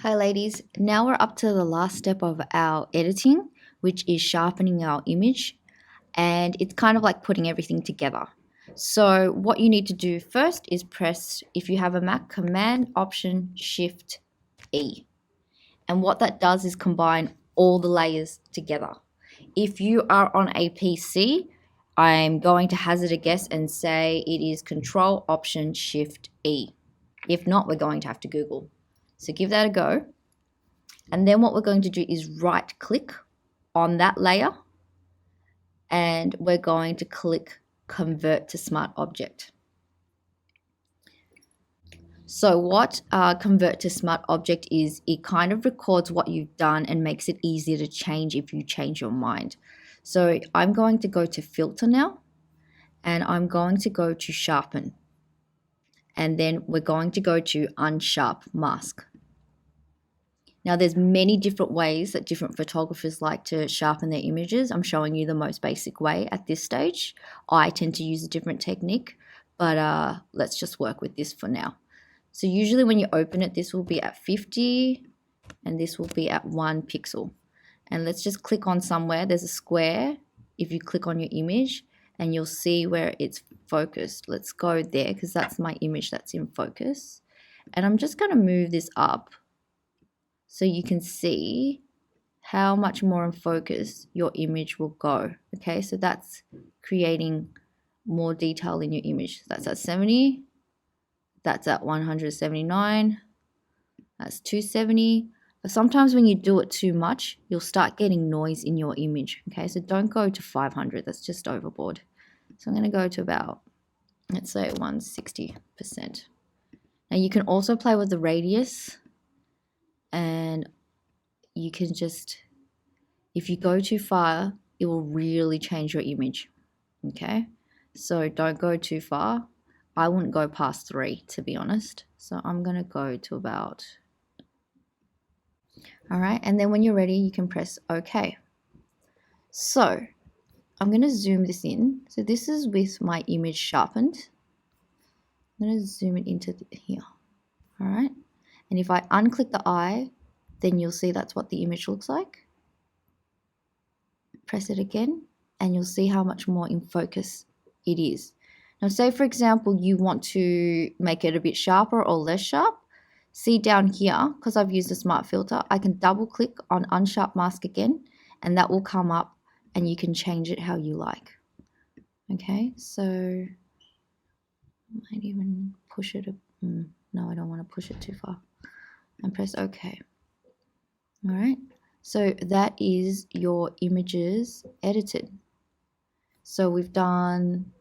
Hi ladies, now we're up to the last step of our editing, which is sharpening our image, and it's kind of like putting everything together. So what you need to do first is press, if you have a Mac, Command Option Shift E. And what that does is combine all the layers together. If you are on a PC, I'm going to hazard a guess and say it is Control Option Shift E. If not, we're going to have to Google. So give that a go. And then what we're going to do is right click on that layer and we're going to click Convert to Smart Object. So what Convert to Smart Object is, it kind of records what you've done and makes it easier to change if you change your mind. So I'm going to go to Filter now and I'm going to go to Sharpen. And then we're going to go to Unsharp Mask. Now there's many different ways that different photographers like to sharpen their images. I'm showing you the most basic way at this stage. I tend to use a different technique, but let's just work with this for now. So usually when you open it, this will be at 50 and this will be at 1 pixel. And let's just click on somewhere. There's a square if you click on your image and you'll see where it's focused. Let's go there because that's my image that's in focus. And I'm just going to move this up so you can see how much more in focus your image will go. Okay, so that's creating more detail in your image. That's at 70, that's at 179, that's 270. But sometimes when you do it too much, you'll start getting noise in your image. Okay, so don't go to 500, that's just overboard. So I'm going to go to about, let's say 160%. Now you can also play with the radius, and you can just, if you go too far, it will really change your image. Okay, so don't go too far. I wouldn't go past 3, to be honest. So I'm going to go to about, all right, and then when you're ready, you can press OK. So I'm going to zoom this in. So this is with my image sharpened. I'm going to zoom it into here. All right, and if I unclick the eye, then you'll see that's what the image looks like. Press it again and you'll see how much more in focus it is. Now say for example you want to make it a bit sharper or less sharp. See down here, because I've used a smart filter, I can double click on Unsharp Mask again and that will come up and you can change it how you like. Okay, so I might even push it. No, I don't want to push it too far. And press OK. All right, so that is your images edited. So we've done